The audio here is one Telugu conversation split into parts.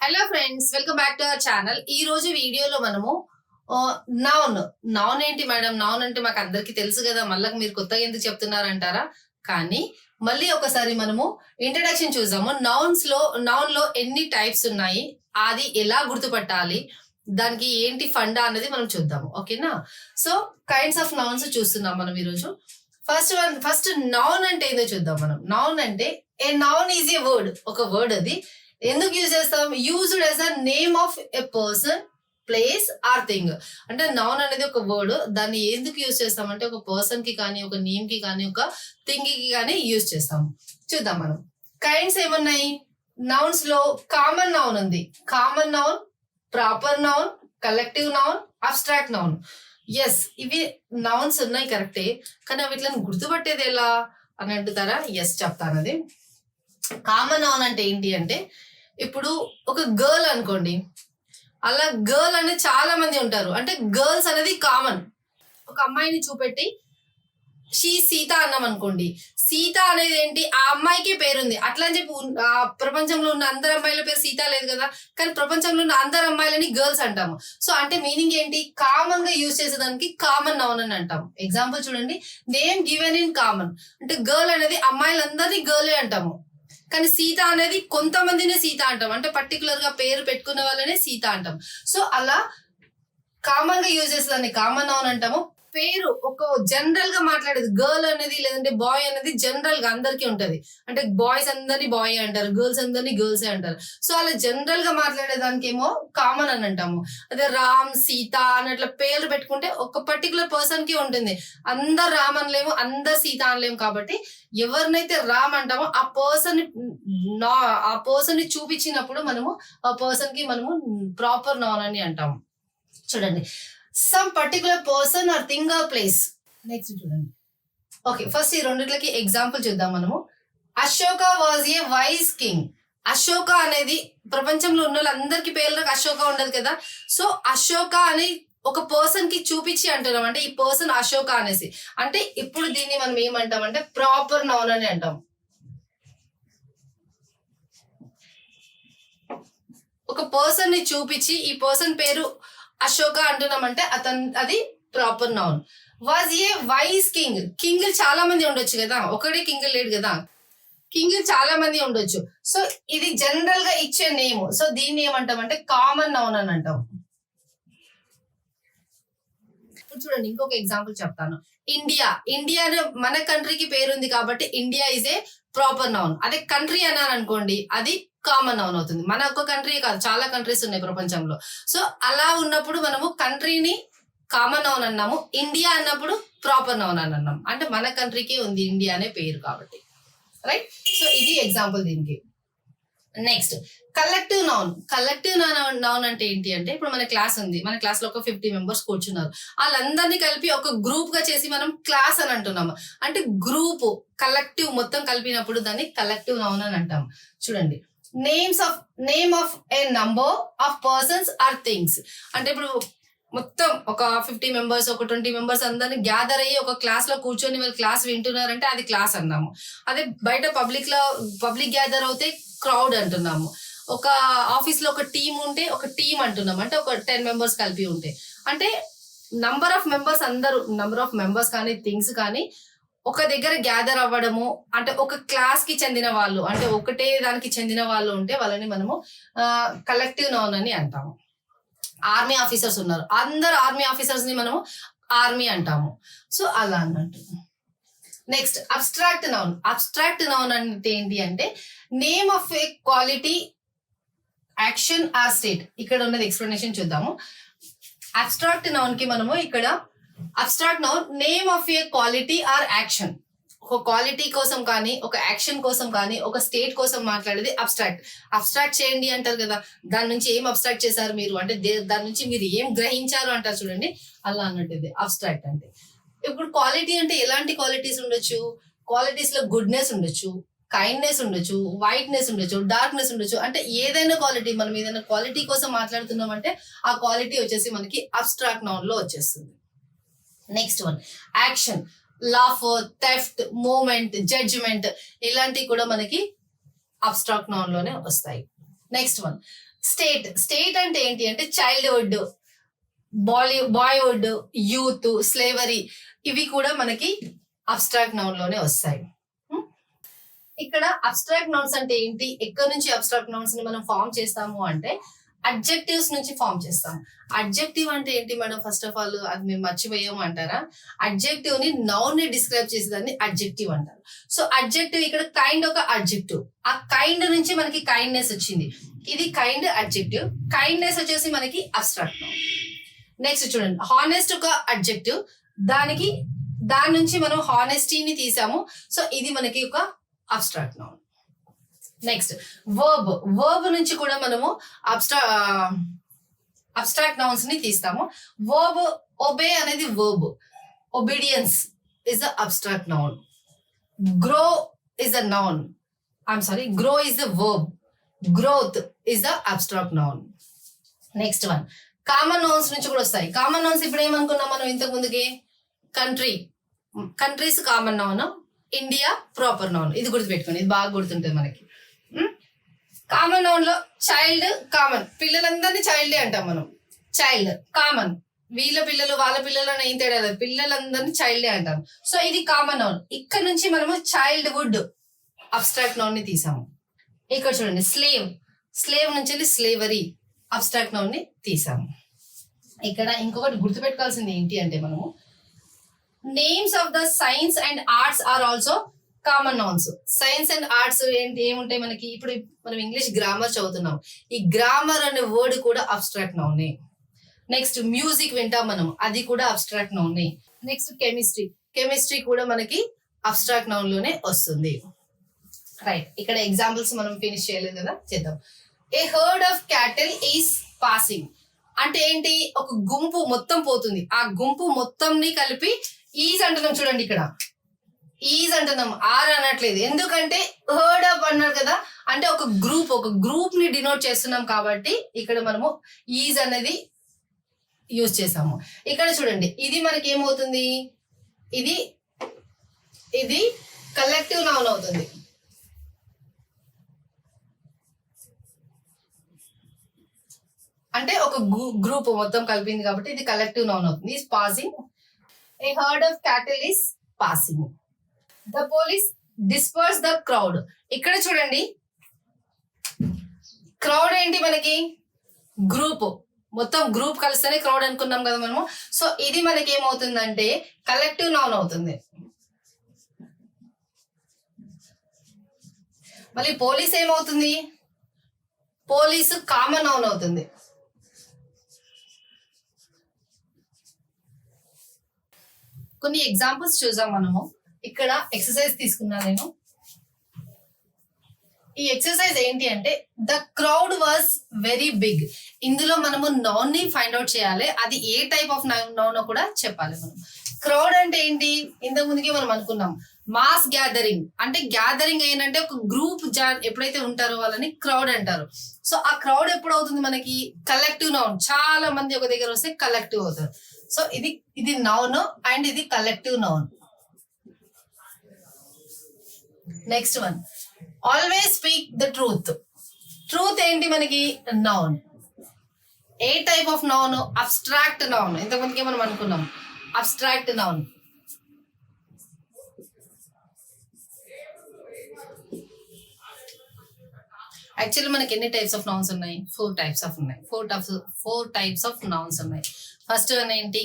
Hello friends, welcome back to our channel. ఈ రోజు వీడియోలో మనము నౌన్ నౌన్ ఏంటి మేడం, నౌన్ అంటే మాకు అందరికి తెలుసు కదా, మళ్ళీ మీరు కొత్తగా ఎందుకు చెప్తున్నారంటారా? కానీ మళ్ళీ ఒకసారి మనము ఇంట్రడక్షన్ చూద్దాము. నౌన్ లో ఎన్ని టైప్స్ ఉన్నాయి, అది ఎలా గుర్తుపట్టాలి, దానికి ఏంటి ఫండా అనేది మనం చూద్దాము. ఓకేనా? సో కైండ్స్ ఆఫ్ నౌన్స్ చూస్తున్నాం మనం ఈరోజు. ఫస్ట్ నౌన్ అంటే ఏదో చూద్దాం మనం. నౌన్ అంటే a noun is a word, ఒక వర్డ్. అది ఎందుకు యూజ్ చేస్తాం? Used as a name of a person, place or thing. అంటే నౌన్ అనేది ఒక వర్డ్, దాన్ని ఎందుకు యూజ్ చేస్తామంటే ఒక పర్సన్ కి కానీ, ఒక నేమ్ కి కానీ, ఒక థింగ్ కి కానీ యూజ్ చేస్తాం. చూద్దాం మనం. కైండ్స్ ఏమున్నాయి నౌన్స్ లో? కామన్ నౌన్ ఉంది. Common noun, proper noun, collective noun, abstract noun. Yes, ఇవి నౌన్స్ ఉన్నాయి కరెక్టే, కానీ వీటిని గుర్తుపట్టేది ఎలా అని అంటుతారా? ఎస్, చెప్తానది. కామన్ నౌన్ అంటే ఏంటి అంటే, ఇప్పుడు ఒక గర్ల్ అనుకోండి, అలా గర్ల్ అనేది చాలా మంది ఉంటారు. అంటే గర్ల్స్ అనేది కామన్. ఒక అమ్మాయిని చూపెట్టి సీత అన్నాం అనుకోండి, సీత అనేది ఏంటి, ఆ అమ్మాయికే పేరుంది. అట్లా అని చెప్పి ప్రపంచంలో ఉన్న అందరు అమ్మాయిల పేరు సీత లేదు కదా, కానీ ప్రపంచంలో ఉన్న అందరు అమ్మాయిలని గర్ల్స్ అంటాము. సో అంటే మీనింగ్ ఏంటి, కామన్ గా యూజ్ చేసేదానికి కామన్ నౌన్ అని అంటాం. ఎగ్జాంపుల్ చూడండి, నేమ్ గివెన్ ఇన్ కామన్. అంటే గర్ల్ అనేది అమ్మాయిలందరినీ గర్లే అంటాము, కానీ సీత అనేది కొంతమందినే సీత అంటాం. అంటే పర్టికులర్ గా పేరు పెట్టుకున్న వాళ్ళనే సీత అంటాం. సో అలా కామన్ గా యూజ్ చేసేదాన్ని కామన్ నౌన్ అంటాము. పేరు ఒక జనరల్ గా మాట్లాడేది, గర్ల్ అనేది లేదంటే బాయ్ అనేది జనరల్ గా అందరికీ ఉంటది. అంటే బాయ్స్ అందరినీ బాయ్ అంటారు, గర్ల్స్ అందరినీ గర్ల్సే అంటారు. సో అలా జనరల్ గా మాట్లాడేదానికి ఏమో కామన్ అని అంటాము. అదే రామ్, సీత అని అట్లా పేర్లు పెట్టుకుంటే ఒక పర్టికులర్ పర్సన్ కి ఉంటుంది. అందరు రామ్ అనలేము, అందరు సీత అనలేము. కాబట్టి ఎవరినైతే రామ్ అంటామో ఆ పర్సన్ ని చూపించినప్పుడు మనము ఆ పర్సన్ కి మనము ప్రాపర్ నౌన్ అని అంటాము. చూడండి, some particular person or thing or place. Next చూడండి. ఓకే, ఫస్ట్ ఈ రెండిట్లకి ఎగ్జాంపుల్ చూద్దాం మనము. Ashoka was a wise king. Ashoka అనేది ప్రపంచంలో ఉన్న వాళ్ళందరికీ పేర్లకు అశోక ఉండదు కదా. సో అశోక అని ఒక పర్సన్ కి చూపించి అంటున్నాం, అంటే ఈ పర్సన్ అశోక అనేసి. అంటే ఇప్పుడు దీన్ని మనం ఏమంటాం అంటే ప్రాపర్ నౌన్ అని అంటాం. ఒక పర్సన్ ని చూపించి ఈ పర్సన్ పేరు అశోక అంటున్నామంటే అది proper noun. Was a wise king. King చాలా మంది ఉండొచ్చు కదా, ఒకడే కింగ్ లేడు కదా, కింగ్ చాలా మంది ఉండొచ్చు. సో ఇది జనరల్ గా ఇచ్చే నేమ్. సో దీన్ని ఏమంటామంటే కామన్ నౌన్ అని అంటాం. చూడండి, ఇంకొక ఎగ్జాంపుల్ చెప్తాను. ఇండియా. ఇండియా మన కంట్రీకి పేరుంది కాబట్టి India is a proper noun. అదే కంట్రీ అన్నాను అనుకోండి, అది కామన్ నౌన్ అవుతుంది. మన ఒక్క కంట్రీ కాదు, చాలా కంట్రీస్ ఉన్నాయి ప్రపంచంలో. సో అలా ఉన్నప్పుడు మనము కంట్రీని కామన్ నౌన్ అన్నాము, ఇండియా అన్నప్పుడు ప్రాపర్ నౌన్ అని అన్నాం. అంటే మన కంట్రీకే ఉంది ఇండియా అనే పేరు కాబట్టి. రైట్? సో ఇది ఎగ్జాంపుల్ దీనికి. Next collective noun. Collective noun అంటే ఏంటి అంటే, ఇప్పుడు మన క్లాస్ ఉంది, మన క్లాస్ లో ఒక 50 మెంబర్స్ కూర్చున్నారు. వాళ్ళందరినీ కలిపి ఒక గ్రూప్ గా చేసి మనం క్లాస్ అని అంటున్నాము. అంటే గ్రూప్ కలెక్టివ్ మొత్తం కలిపినప్పుడు దాన్ని కలెక్టివ్ నౌన్ అని అంటాం. చూడండి, name of a number of persons or things. అంటే ఇప్పుడు మొత్తం ఒక 50 మెంబర్స్, ఒక 20 మెంబర్స్ అందరినీ గ్యాదర్ అయ్యి ఒక క్లాస్ లో కూర్చొని వాళ్ళు క్లాస్ వింటున్నారంటే అది క్లాస్ అన్నాము. అదే బయట పబ్లిక్ గ్యాదర్ అవుతే క్రౌడ్ అంటున్నాము. ఒక ఆఫీస్ లో ఒక టీం ఉంటే ఒక టీం అంటున్నాం, అంటే ఒక 10 మెంబర్స్ కలిపి ఉంటే. అంటే నంబర్ ఆఫ్ మెంబర్స్ కానీ థింగ్స్ కానీ ఒక దగ్గర గ్యాదర్ అవ్వడము, అంటే ఒక క్లాస్ కి చెందిన వాళ్ళు, అంటే ఒకటే దానికి చెందిన వాళ్ళు ఉంటే వాళ్ళని మనము కలెక్టివ్ నౌన్ అని అంటాము. ఆర్మీ ఆఫీసర్స్ ఉన్నారు, అందరు ఆర్మీ ఆఫీసర్స్ ని మనము ఆర్మీ అంటాము. సో అలా అన్నట్టు. Next abstract noun. Abstract noun అంటే ఏంటి అంటే, name of a quality, action or state. ఇక్కడ ఉన్నది ఎక్స్ప్లెనేషన్ చూద్దాము. అబ్స్ట్రాక్ట్ నౌన్ కి మనము ఇక్కడ abstract noun name of a quality or action. ఒక క్వాలిటీ కోసం కానీ, ఒక యాక్షన్ కోసం కానీ, ఒక స్టేట్ కోసం మాట్లాడేది అబ్స్ట్రాక్ట్. అబ్స్ట్రాక్ట్ చేయండి అంటారు కదా, దాని నుంచి ఏం అబ్స్ట్రాక్ట్ చేశారు మీరు అంటే, దాని నుంచి మీరు ఏం గ్రహించారు అంటారు చూడండి, అలా అన్నట్టు ఇది అబ్స్ట్రాక్ట్ అంటే. ఇప్పుడు క్వాలిటీ అంటే ఎలాంటి క్వాలిటీస్ ఉండొచ్చు? క్వాలిటీస్ లో గుడ్నెస్ ఉండొచ్చు, కైండ్నెస్ ఉండొచ్చు, వైట్నెస్ ఉండొచ్చు, డార్క్నెస్ ఉండొచ్చు. అంటే ఏదైనా క్వాలిటీ, మనం ఏదైనా క్వాలిటీ కోసం మాట్లాడుతున్నాం అంటే ఆ క్వాలిటీ వచ్చేసి మనకి అబ్స్ట్రాక్ట్ నౌన్ లో వచ్చేస్తుంది. Next one action. Laugh, theft, movement, judgement ఇలాంటివి కూడా మనకి అబ్స్ట్రాక్ట్ నౌన్ లోనే వస్తాయి. నెక్స్ట్ వన్ స్టేట్ అంటే ఏంటి అంటే చైల్డ్హుడ్, బాయ్వుడ్, యూత్, స్లేవరీ, ఇవి కూడా మనకి అబ్స్ట్రాక్ట్ నౌన్ లోనే వస్తాయి. ఇక్కడ అబ్స్ట్రాక్ట్ నౌన్స్ అంటే ఏంటి, ఎక్కడి నుంచి అబ్స్ట్రాక్ట్ నౌన్స్ ని మనం ఫామ్ చేస్తాము అంటే అడ్జెక్టివ్స్ నుంచి ఫామ్ చేస్తాం. అడ్జెక్టివ్ అంటే ఏంటి మేడం, ఫస్ట్ ఆఫ్ ఆల్ అది మేము మర్చిపోయాము అంటారా? అడ్జెక్టివ్ ని నౌన్ ని డిస్క్రైబ్ చేసేదాన్ని అడ్జెక్టివ్ అంటారు. సో అడ్జెక్టివ్ ఇక్కడ కైండ్ ఒక అడ్జెక్టివ్, ఆ కైండ్ నుంచి మనకి కైండ్నెస్ వచ్చింది, ఇది కైండ్ అడ్జెక్టివ్, కైండ్నెస్ వచ్చేసి మనకి అబ్స్ట్రాక్ట్ నౌన్. నెక్స్ట్ చూడండి, హానెస్ట్ ఒక అడ్జెక్టివ్, దాని నుంచి మనం హానెస్టీని తీసాము, సో ఇది మనకి ఒక అబ్స్ట్రాక్ట్ నౌన్. నెక్స్ట్ వర్బ్ నుంచి కూడా మనము అబ్స్ట్రాక్ట్ నౌన్స్ ని తీస్తాము. వర్బ్ ఒబే అనేది verb, obedience is the abstract noun. Grow is the noun, grow is the verb, growth is the abstract noun. Next one, common nouns నుంచి కూడా వస్తాయి. కామన్ నౌన్స్ ఇప్పుడు ఏమనుకున్నాం మనం ఇంతకు ముందుకి, countries common noun, India proper noun, ఇది గుర్తుపెట్టుకోండి, ఇది బాగా గుర్తుంటుంది మనకి. కామన్ నౌన్ లో చైల్డ్ కామన్, పిల్లలందరినీ చైల్డే అంటాం మనం, చైల్డ్ కామన్, వీళ్ళ పిల్లలు వాళ్ళ పిల్లలు ఏం తేడా లేదు, పిల్లలందరినీ చైల్డే అంటాం. సో ఇది కామన్ నౌన్. ఇక్కడ నుంచి మనము చైల్డ్హుడ్ అబ్స్ట్రాక్ట్ నౌన్ ని తీసాము. ఇక్కడ చూడండి, స్లేవ్ నుంచి వెళ్ళి స్లేవరీ అబ్స్ట్రాక్ట్ నౌన్ ని తీసాము. ఇక్కడ ఇంకొకటి గుర్తుపెట్టుకోవాల్సింది ఏంటి అంటే మనము names of the science and arts or also common nouns. Science and arts ఏముంటాయి మనకి, ఇప్పుడు మనం ఇంగ్లీష్ గ్రామర్ చదువుతున్నాం, ఈ గ్రామర్ అనే వర్డ్ కూడా అబ్స్ట్రాక్ట్ నౌనే. నెక్స్ట్ మ్యూజిక్ వింటాం మనం, అది కూడా అబ్స్ట్రాక్ట్ నౌనే. నెక్స్ట్ కెమిస్ట్రీ కూడా మనకి అబ్స్ట్రాక్ట్ నౌన్ లోనే వస్తుంది. రైట్, ఇక్కడ ఎగ్జాంపుల్స్ మనం ఫినిష్ చేయలేదు కదా, చేద్దాం. A herd of cattle is passing అంటే ఏంటి, ఒక గుంపు మొత్తం పోతుంది, ఆ గుంపు మొత్తంని కలిపి ఈజ్ అంటున్నాం. చూడండి ఇక్కడ ఈజ్ అంటున్నాం, ఆర్ అనట్లేదు, ఎందుకంటే హర్డ్ ఆఫ్ అన్నారు కదా, అంటే ఒక గ్రూప్ ని డినోట్ చేస్తున్నాం కాబట్టి ఇక్కడ మనము ఈజ్ అనేది యూజ్ చేసాము. ఇక్కడ చూడండి, ఇది మనకి ఏమవుతుంది, ఇది కలెక్టివ్ నౌన్ అవుతుంది. అంటే ఒక గ్రూప్ మొత్తం కలిపింది కాబట్టి ఇది కలెక్టివ్ నౌన్ అవుతుంది. Is passing, a herd of cattle is passing. The police disperse the crowd. ఇక్కడ చూడండి, క్రౌడ్ ఏంటి మనకి, గ్రూప్, మొత్తం గ్రూప్ కలిస్తేనే క్రౌడ్ అనుకున్నాం కదా మనము. సో ఇది మనకి ఏమవుతుందంటే కలెక్టివ్ నౌన్ అవుతుంది. మళ్ళీ పోలీస్ ఏమవుతుంది, పోలీసు కామన్ నౌన్ అవుతుంది. కొన్ని ఎగ్జాంపుల్స్ చూసాం మనము. ఇక్కడ ఎక్సర్సైజ్ తీసుకున్నా నేను. ఈ ఎక్సర్సైజ్ ఏంటి అంటే the crowd was very big. ఇందులో మనము నౌన్ ని ఫైండ్ అవుట్ చేయాలి, అది ఏ టైప్ ఆఫ్ నౌన్ కూడా చెప్పాలి మనం. క్రౌడ్ అంటే ఏంటి, ఇంతకు ముందుకే మనం అనుకున్నాం, మాస్ గ్యాదరింగ్ అంటే గ్యాదరింగ్ ఏంటంటే ఒక గ్రూప్ ఎప్పుడైతే ఉంటారో వాళ్ళని క్రౌడ్ అంటారు. సో ఆ క్రౌడ్ ఎప్పుడు అవుతుంది మనకి, కలెక్టివ్ నౌన్, చాలా మంది ఒక దగ్గర వస్తే కలెక్టివ్ అవుతారు. సో ఇది నౌన్ అండ్ ఇది collective noun. Next one, always speak the truth. Truth ఏంటి మనకి, noun. A type of noun, abstract noun. ఇంతకుముందుకే మనం అనుకున్నాం అబ్స్ట్రాక్ట్ నౌన్. యాక్చువల్లీ మనకి ఎన్ని టైప్స్ ఆఫ్ నౌన్స్ ఉన్నాయి, 4 టైప్స్ ఆఫ్ ఉన్నాయి. 4 టైప్స్ ఆఫ్ నౌన్స్ ఉన్నాయి. ఫస్ట్ వన్ ఏంటి,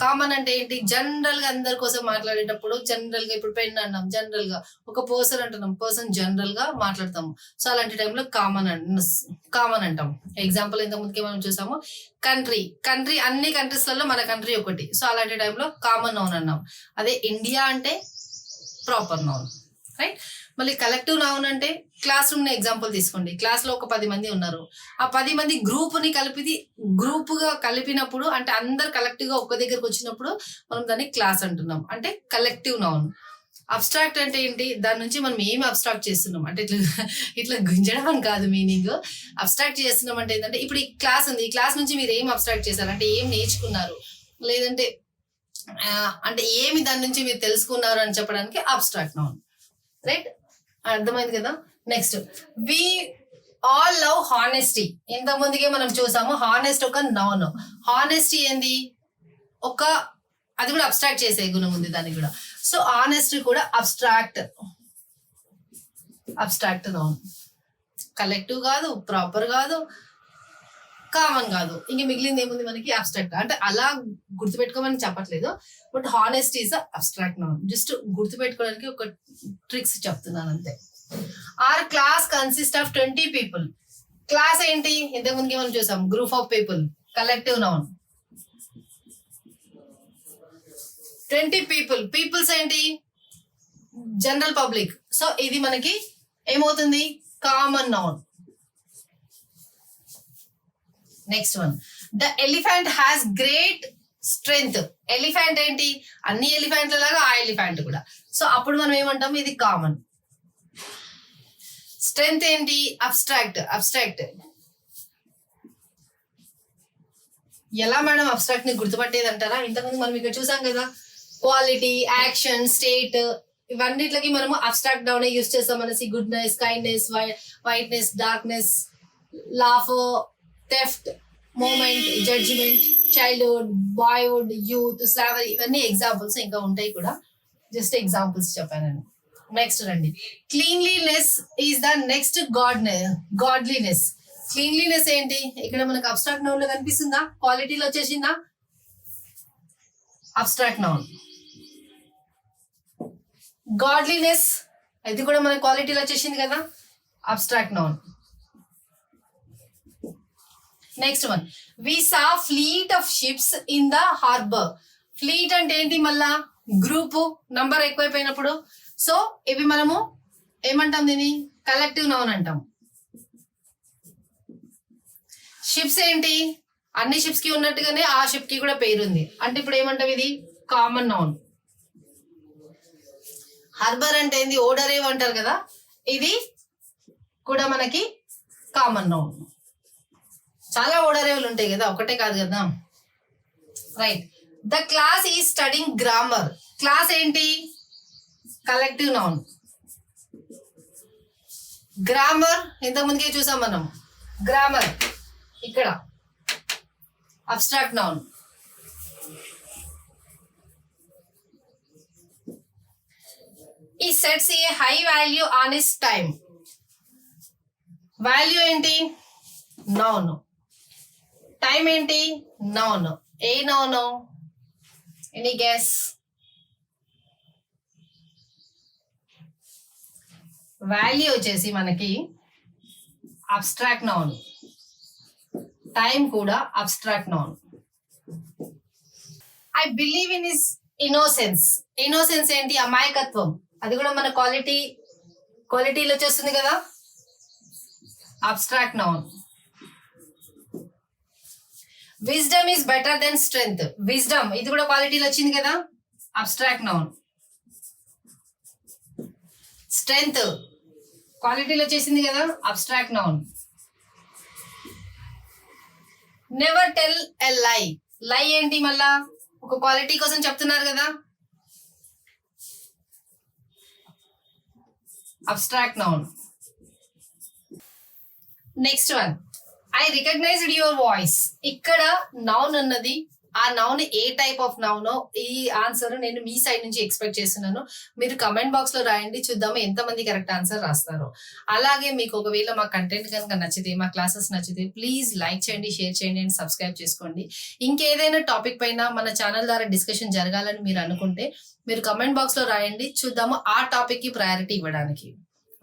కామన్ అంటే ఏంటి, జనరల్ గా అందరి కోసం మాట్లాడేటప్పుడు జనరల్ గా, ఇప్పుడు పెన్ అన్నాం జనరల్ గా, ఒక పర్సన్ అంటున్నాం, పర్సన్ జనరల్ గా మాట్లాడతాము. సో అలాంటి టైంలో కామన్ అంటాం. ఎగ్జాంపుల్ ఇంత ముందుకే మనం చూసాము, కంట్రీ అన్ని కంట్రీస్ లలో మన కంట్రీ ఒకటి. సో అలాంటి టైంలో కామన్ నౌన్ అన్నాం. అదే ఇండియా అంటే ప్రాపర్ నౌన్, రైట్. మళ్ళీ కలెక్టివ్ నౌన్ అంటే క్లాస్ రూమ్ ని ఎగ్జాంపుల్ తీసుకోండి. క్లాస్ లో ఒక 10 మంది ఉన్నారు, ఆ 10 మంది గ్రూప్ ని గ్రూప్ గా కలిపినప్పుడు, అంటే అందరు కలెక్టివ్ గా ఒక్క దగ్గరకు వచ్చినప్పుడు మనం దాన్ని క్లాస్ అంటున్నాం, అంటే కలెక్టివ్ నౌన్. అబ్స్ట్రాక్ట్ అంటే ఏంటి, దాని నుంచి మనం ఏమి అబ్స్ట్రాక్ట్ చేస్తున్నాం అంటే ఇట్లా గుంజడం అని కాదు మీనింగ్. అబ్స్ట్రాక్ట్ చేస్తున్నాం అంటే ఏంటంటే, ఇప్పుడు ఈ క్లాస్ ఉంది, ఈ క్లాస్ నుంచి మీరు ఏం అబ్స్ట్రాక్ట్ చేశారు అంటే ఏం నేర్చుకున్నారు, లేదంటే అంటే ఏమి దాని నుంచి మీరు తెలుసుకున్నారు అని చెప్పడానికి అబ్స్ట్రాక్ట్ నౌన్, రైట్. అర్థమైంది కదా. Next all love honesty. ఇంత ముందుకే మనం చూసాము. హానెస్ట్ ఒక నౌన్. హానెస్టీ ఏంది? ఒక అది కూడా అబ్స్ట్రాక్ట్ చేసే గుణం ఉంది దానికి కూడా. సో ఆనెస్ట్ కూడా అబ్స్ట్రాక్ట్ నౌన్. కలెక్టివ్ కాదు, ప్రాపర్ కాదు, కామన్ కాదు. ఇంక మిగిలింది ఏముంది మనకి? అబ్స్ట్రాక్ట్. అంటే అలా గుర్తుపెట్టుకోమని చెప్పట్లేదు, but honesty is abstract noun. Just గుర్తుపెట్టుకోవడానికి ఒక ట్రిక్స్ చెప్తున్నాను అంతే. Our class consist of 20 people. Class ఏంటి? ఇంతకు ముందుకి మనం చూసాం. Group of people, collective noun. 20 people. Peoples ఏంటి? General public. సో ఇది మనకి ఏమవుతుంది? Common noun. Next one, the elephant has great strength. Elephant ఏంటి? అన్ని ఎలిఫెంట్ల లాగా ఆ ఎలిఫెంట్ కూడా. సో అప్పుడు మనం ఏమంటాం? ఇది కామన్. స్ట్రెంగ్త్ ఏంటి? అబ్స్ట్రాక్ట్. ఎలా మేడం అబ్స్ట్రాక్ట్ ని గుర్తుపట్టేది అంటారా? ఇంతకుముందు మనం ఇక్కడ చూసాం కదా, క్వాలిటీ, యాక్షన్, స్టేట్, ఇవన్నిట్లకి మనము అబ్స్ట్రాక్ట్ నౌన్ యూజ్ చేస్తాం. అనేసి goodness, kindness, whiteness, darkness, laugh, theft, movement, judgement, childhood, boyhood, youth, slavery, ఇవన్నీ ఎగ్జాంపుల్స్. ఇంకా ఉంటాయి కూడా, జస్ట్ ఎగ్జాంపుల్స్ చెప్పాను. నెక్స్ట్ రండి, cleanliness is the next godliness. Cleanliness ఏంటి? ఇక్కడ మనకు అబ్స్ట్రాక్ట్ నౌన్ లో కనిపిస్తుందా? క్వాలిటీలో వచ్చేసిందా? Abstract noun. గాడ్లీనెస్ ఇది కూడా మన క్వాలిటీలో వచ్చేసింది కదా, abstract noun. Next one, we saw fleet of ships in the harbour. Fleet అంటే ఏంటి? మళ్ళా గ్రూప్, నంబర్ ఎక్కువైపోయినప్పుడు. సో ఇవి మనము ఏమంటాం? దీన్ని కలెక్టివ్ నౌన్ అంటాం. షిప్స్ ఏంటి? అన్ని షిప్స్ కి ఉన్నట్టుగానే ఆ షిప్ కి కూడా పేరుంది. అంటే ఇప్పుడు ఏమంటాం? ఇది కామన్ నౌన్. హార్బర్ అంటే ఏంది? ఓడరేవ్ అంటారు కదా, ఇది కూడా మనకి కామన్ నౌన్. చాలా ఓడరేవులు ఉంటాయి కదా, ఒకటే కాదు కదా. Right, the class is studying grammar. Class ఏంటి? Collective noun. గ్రామర్ ఇంతకు ముందుకే చూసాం మనం. గ్రామర్ ఇక్కడ abstract noun. He sets a high value on his time. Value ఏంటి? నౌన్. టైం ఏంటి? నౌన్. ఏ నౌన్? Any guess? వాల్యూ వచ్చేసి మనకి అబ్స్ట్రాక్ట్ నౌన్. టైం కూడా abstract noun. I believe in his innocence. Innocence ఏంటి? అమాయకత్వం. అది కూడా మన క్వాలిటీలో వచ్చేస్తుంది కదా, abstract noun. Wisdom is better then strength. Wisdom ఇది కూడా క్వాలిటీలో వచ్చింది కదా, అబ్స్ట్రాక్ట్ నౌన్. స్ట్రెంగ్త్ క్వాలిటీలో వచ్చేసింది కదా, abstract noun. Never tell a lie. Lie ఏంటి? మళ్ళా ఒక క్వాలిటీ కోసం చెప్తున్నారు కదా, abstract noun. Next one, I recognised your voice. ఇక్కడ నౌన్ అన్నది, ఆ నౌన్ ఏ టైప్ ఆఫ్ నౌనో ఈ ఆన్సర్ నేను మీ సైడ్ నుంచి ఎక్స్పెక్ట్ చేస్తున్నాను. మీరు కమెంట్ బాక్స్ లో రాయండి, చూద్దాము ఎంతమంది కరెక్ట్ ఆన్సర్ రాస్తారు. అలాగే మీకు ఒకవేళ మా కంటెంట్ కనుక నచ్చితే, మా క్లాసెస్ నచ్చితే ప్లీజ్ లైక్ చేయండి, షేర్ చేయండి అండ్ సబ్స్క్రైబ్ చేసుకోండి. ఇంకేదైనా టాపిక్ పైన మన ఛానల్ ద్వారా డిస్కషన్ జరగాలని మీరు అనుకుంటే మీరు కమెంట్ బాక్స్ లో రాయండి, చూద్దాము ఆ టాపిక్ కి ప్రయారిటీ ఇవ్వడానికి.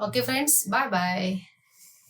Okay friends, bye bye.